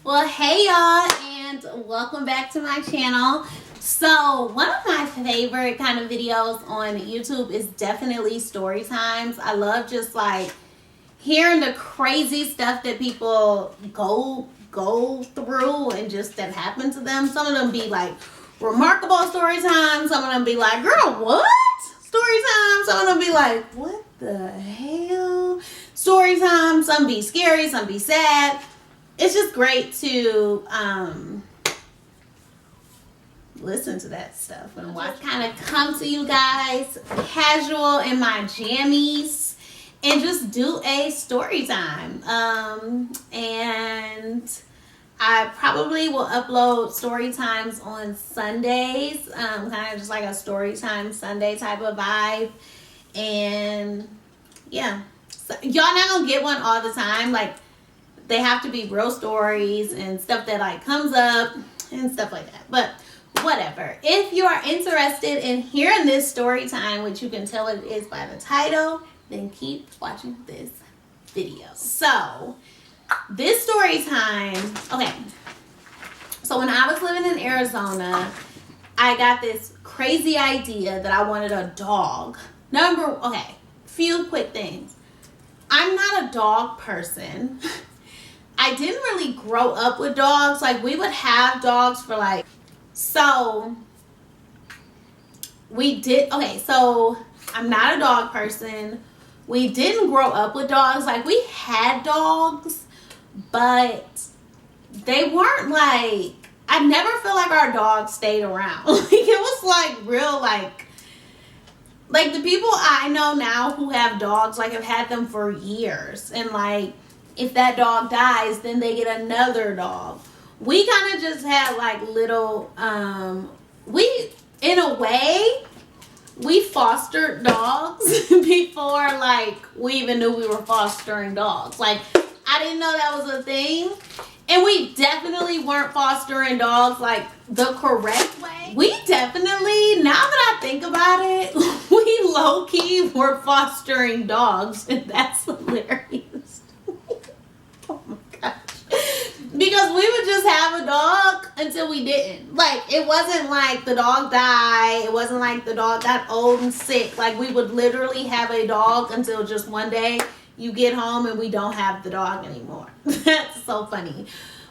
Well, hey y'all, and welcome back to my channel. So one of my favorite kind of videos on YouTube is definitely story times. I love just like hearing the crazy stuff that people go through and just that happen to them. Some of them be like remarkable story time. Some of them be like, girl, what? Story time. Some of them be like, what the hell? Story time. Some be scary, some be sad. It's just great to listen to that stuff and watch. Kind of come to you guys casual in my jammies and just do a story time. And I probably will upload story times on Sundays, kind of just like a story time Sunday type of vibe. And yeah, so, y'all not gonna get one all the time. Like, they have to be real stories and stuff that like comes up and stuff like that. But whatever. If you are interested in hearing this story time, which you can tell it is by the title, then keep watching this video. So this story time, okay. So when I was living in Arizona, I got this crazy idea that I wanted a dog. Few quick things. I'm not a dog person. I didn't really grow up with dogs. Like, we would have dogs for like, so I'm not a dog person. We didn't grow up with dogs. Like, we had dogs, but they weren't like, I never feel like our dogs stayed around. Like, it was like real, like the people I know now who have dogs, like, have had them for years. And like, if that dog dies, then they get another dog. We kind of just had like little, in a way, we fostered dogs before like we even knew we were fostering dogs. Like, I didn't know that was a thing. And we definitely weren't fostering dogs like the correct way. We definitely, now that I think about it, we low-key were fostering dogs, and that's hilarious. Oh my gosh. Because we would just have a dog until we didn't. Like, it wasn't like the dog died. It wasn't like the dog got old and sick. Like, we would literally have a dog until just one day you get home and we don't have the dog anymore. That's so funny.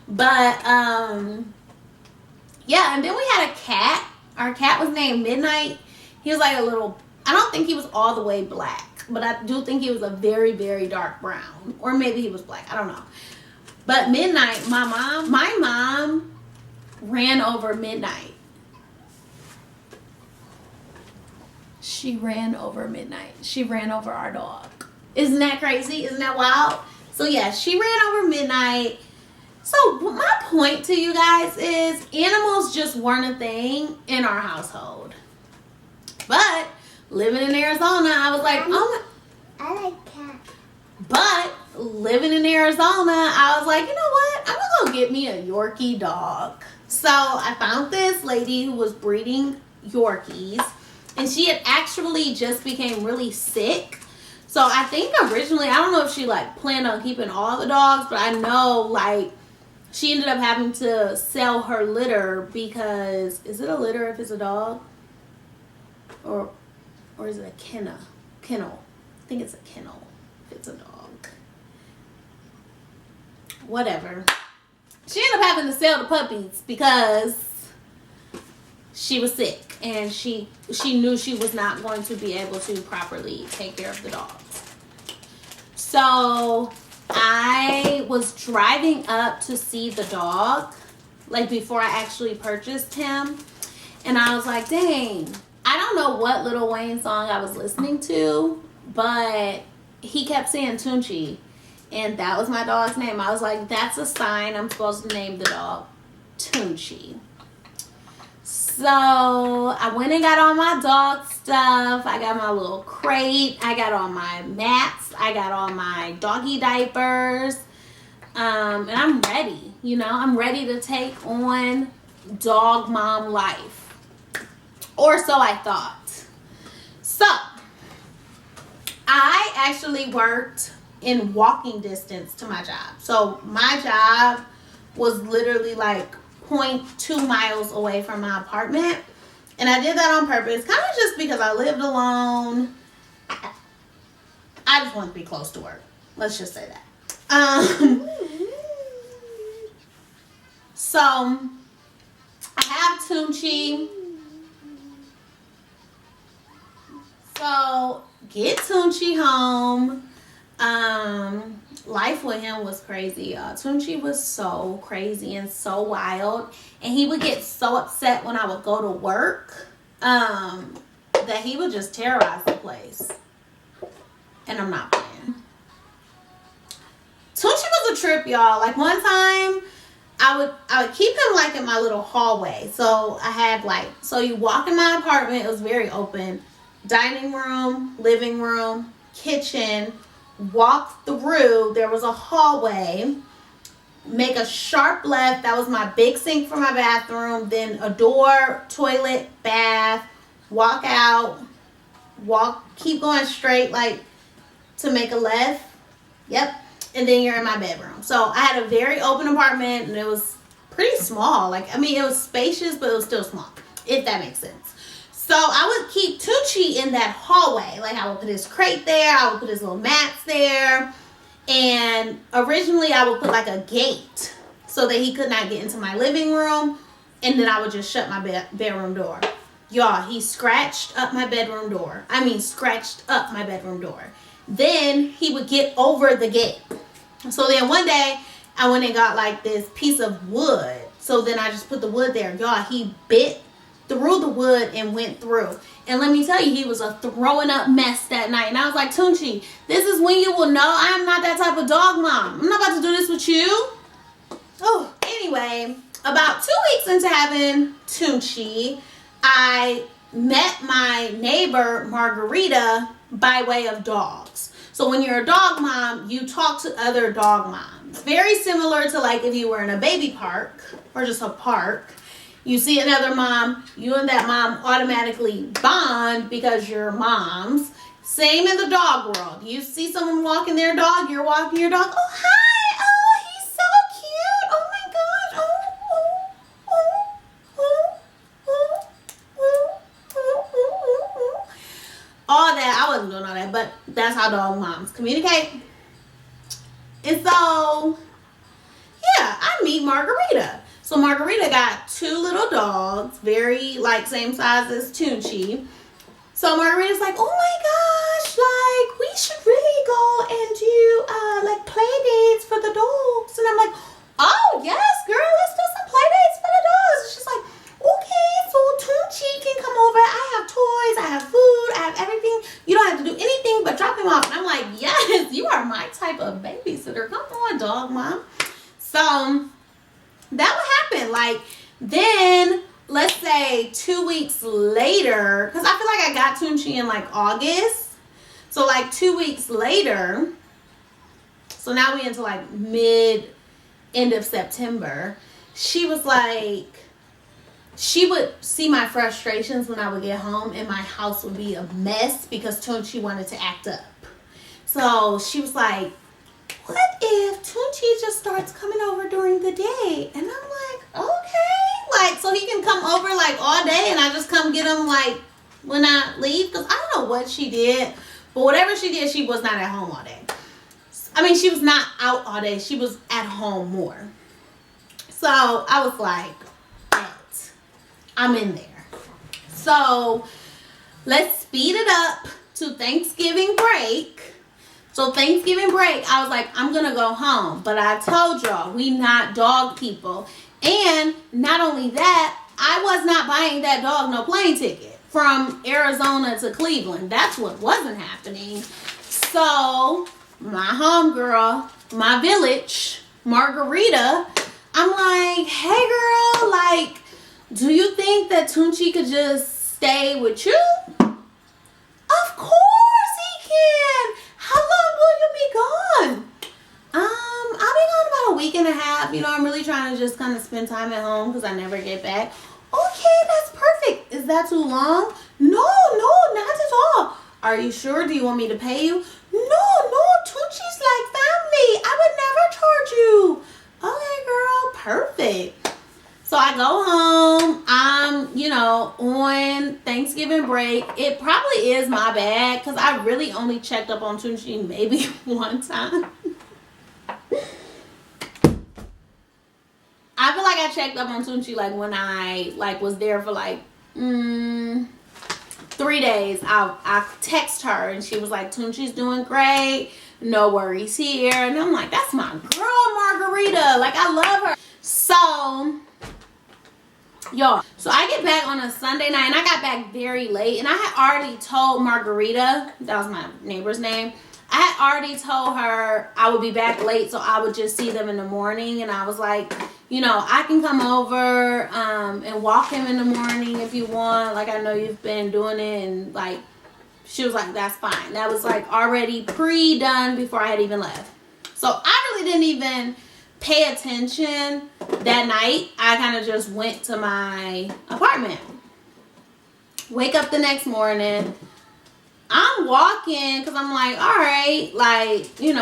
But, yeah, and then we had a cat. Our cat was named Midnight. He was like a little, I don't think he was all the way black, but I do think he was a very, very dark brown. Or maybe he was black. I don't know. But Midnight, my mom ran over Midnight. She ran over Midnight. She ran over our dog. Isn't that crazy? Isn't that wild? So yeah, she ran over Midnight. So my point to you guys is animals just weren't a thing in our household. But living in Arizona, I was like, I like cats. But living in Arizona, I was like, you know what? I'm gonna go get me a Yorkie dog. So I found this lady who was breeding Yorkies, and she had actually just became really sick. So I think originally, I don't know if she like planned on keeping all the dogs, but I know like she ended up having to sell her litter because, is it a litter if it's a dog? Or is it a kennel? I think it's a kennel if it's a dog. Whatever. She ended up having to sell the puppies because she was sick and she knew she was not going to be able to properly take care of the dogs. So I was driving up to see the dog, like before I actually purchased him, and I was like, dang, I don't know what Lil Wayne song I was listening to, but he kept saying Tunchi, and that was my dog's name. I was like, that's a sign I'm supposed to name the dog Tunchi. So I went and got all my dog stuff. I got my little crate. I got all my mats. I got all my doggy diapers. And I'm ready. You know, I'm ready to take on dog mom life. Or so I thought. So I actually worked in walking distance to my job. So my job was literally like 0.2 miles away from my apartment. And I did that on purpose, kind of just because I lived alone. I just wanted to be close to work. Let's just say that. So I have Tunchi. So get Tunchi home. Life with him was crazy, y'all. Tunchi was so crazy and so wild, and he would get so upset when I would go to work that he would just terrorize the place. And I'm not playing. Tunchi was a trip, y'all. Like one time, I would keep him like in my little hallway. So I had like, so you walk in my apartment, it was very open. Dining room, living room, kitchen. Walk through, there was a hallway. Make a sharp left. That was my big sink for my bathroom. Then a door, toilet, bath. Walk out. Keep going straight like to make a left. Yep. And then you're in my bedroom. So I had a very open apartment and it was pretty small. Like, I mean, it was spacious, but it was still small, if that makes sense. So I would keep Tunchi in that hallway. Like I would put his crate there. I would put his little mats there. And originally I would put like a gate so that he could not get into my living room. And then I would just shut my bedroom door. Y'all, he scratched up my bedroom door. Then he would get over the gate. So then one day I went and got like this piece of wood. So then I just put the wood there. Y'all, he bit through the wood and went through. And let me tell you, he was a throwing up mess that night. And I was like, Tunchi, this is when you will know I am not that type of dog mom. I'm not about to do this with you. Oh, anyway, about 2 weeks into having Tunchi, I met my neighbor, Margarita, by way of dogs. So when you're a dog mom, you talk to other dog moms. Very similar to like if you were in a baby park or just a park. You see another mom, you and that mom automatically bond because you're moms. Same in the dog world. You see someone walking their dog, you're walking your dog. Oh, hi. Oh, he's so cute. Oh, my gosh. All that. I wasn't doing all that, but that's how dog moms communicate. And so, yeah, I meet Margarita. So Margarita got 2 little dogs, very like same size as Tunchi. So Margarita's like, oh my gosh, like we should really go and do like play dates for the dogs. And I'm like, oh yes, girl, let's do some play dates for the dogs. And she's like, okay, so Tunchi can come over. I have toys, I have food, I have everything. You don't have to do anything but drop him off. And I'm like, yes, you are my type of babysitter. Come on, dog mom. So that would happen. Like, then, let's say 2 weeks later, because I feel like I got Tunchi in like August. So like 2 weeks later, so now we into like end of September, she was like, she would see my frustrations when I would get home and my house would be a mess because Tunchi wanted to act up. So she was like, what if Tunchi just starts coming over during the day? And I'm like, okay. Like, so he can come over like all day and I just come get him like when I leave? Because I don't know what she did. But whatever she did, she was not at home all day. I mean, she was not out all day. She was at home more. So I was like, right, I'm in there. So let's speed it up to Thanksgiving break. So Thanksgiving break, I was like, I'm going to go home. But I told y'all, we not dog people. And not only that, I was not buying that dog no plane ticket from Arizona to Cleveland. That's what wasn't happening. So my homegirl, my village, Margarita, I'm like, hey girl, like, do you think that Tunchi could just stay with you? Of course he can. How long will you be gone? I'll be gone about a week and a half. You know, I'm really trying to just kind of spend time at home because I never get back. Okay, that's perfect. Is that too long? No, not at all. Are you sure? Do you want me to pay you? No, Tunchi's like family. I would never charge you. Okay, girl, perfect. So I go home. I'm, on Thanksgiving break. It probably is my bad because I really only checked up on Tunchi maybe one time. I feel like I checked up on Tunchi like when I was there for 3 days. I text her and she was like, Tunchi's doing great. No worries here. And I'm like, that's my girl Margarita. Like, I love her. So, y'all. So I get back on a Sunday night and I got back very late. And I had already told Margarita, that was my neighbor's name. I had already told her I would be back late so I would just see them in the morning. And I was like, I can come over and walk him in the morning if you want. Like, I know you've been doing it. And, she was like, that's fine. That was, already pre-done before I had even left. So, I really didn't even pay attention that night. I kind of just went to my apartment. Wake up the next morning. I'm walking because I'm like, all right, I think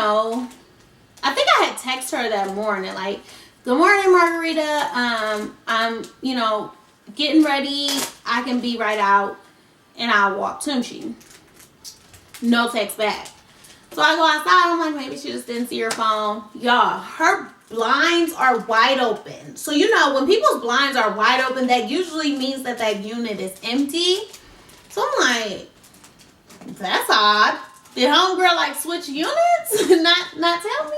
I had texted her that morning, good morning, Margarita. I'm, getting ready. I can be right out and I'll walk Tunchi. No text back. So I go outside. I'm like, maybe she just didn't see her phone. Y'all, her blinds are wide open. So, when people's blinds are wide open, that usually means that unit is empty. So I'm like, that's odd. Did homegirl switch units? not tell me?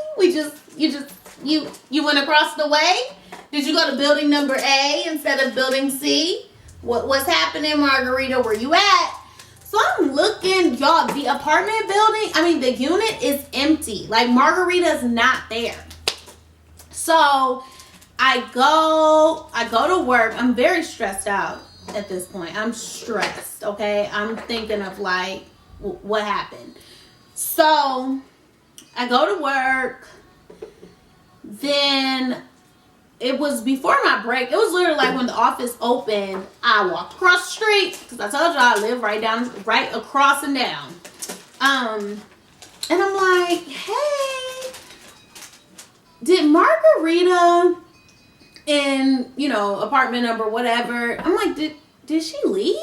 You went across the way? Did you go to building number A instead of building C? What's happening, Margarita? Where you at? So I'm looking, y'all, the apartment building, the unit is empty. Margarita's not there. So I go to work. I'm very stressed out at this point. I'm stressed, okay? I'm thinking of what happened. So I go to work. Then it was before my break. It was literally when the office opened, I walked across the street because I told y'all I live right across and down. And I'm like, hey, did Margarita in, apartment number whatever, I'm like, did she leave?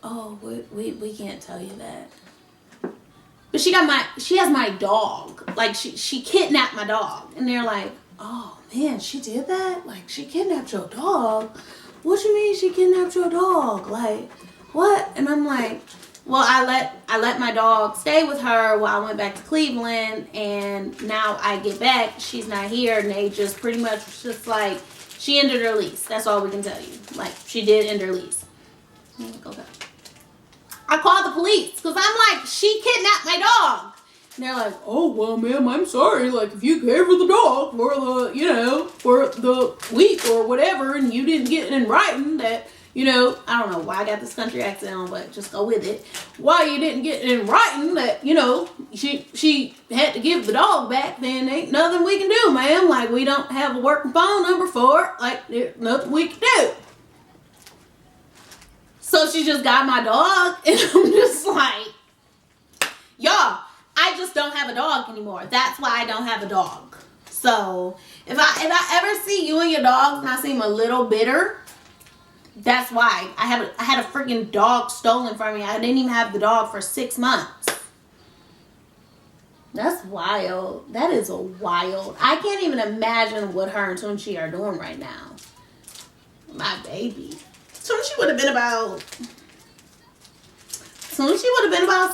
Oh, we can't tell you that. But she has my dog. She kidnapped my dog. And they're like, oh man, she did that? She kidnapped your dog? What you mean she kidnapped your dog? What? And I'm like, well, I let my dog stay with her while I went back to Cleveland, and now I get back, she's not here, and they just pretty much just she ended her lease. That's all we can tell you. She did end her lease. Okay. I called the police because I'm like, she kidnapped my dog. And they're like, oh, well, ma'am, I'm sorry. If you gave her the dog for for the week or whatever, and you didn't get it in writing that, I don't know why I got this country accent on, but just go with it. Why you didn't get it in writing that, she had to give the dog back, then ain't nothing we can do, ma'am. We don't have a working phone number for it. There's nothing we can do. So she just got my dog, and I'm just like, y'all, I just don't have a dog anymore. That's why I don't have a dog. So if I ever see you and your dog and I seem a little bitter, that's why. I had a freaking dog stolen from me. I didn't even have the dog for 6 months. That's wild. That is wild. I can't even imagine what her and Tunchi are doing right now. My baby. Tunchi would have been about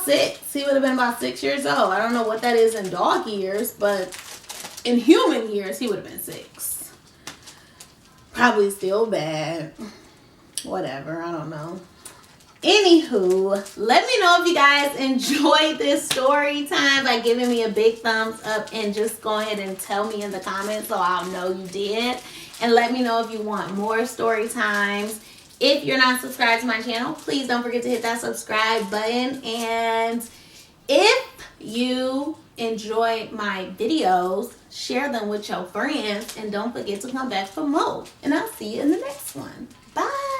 6. He would have been about 6 years old. I don't know what that is in dog years, but in human years, he would have been 6. Probably still bad. Whatever, I don't know. Anywho, let me know if you guys enjoyed this story time by giving me a big thumbs up, and just go ahead and tell me in the comments so I'll know you did. And let me know if you want more story times. If you're not subscribed to my channel, please don't forget to hit that subscribe button. And if you enjoy my videos, share them with your friends. And don't forget to come back for more. And I'll see you in the next one. Bye.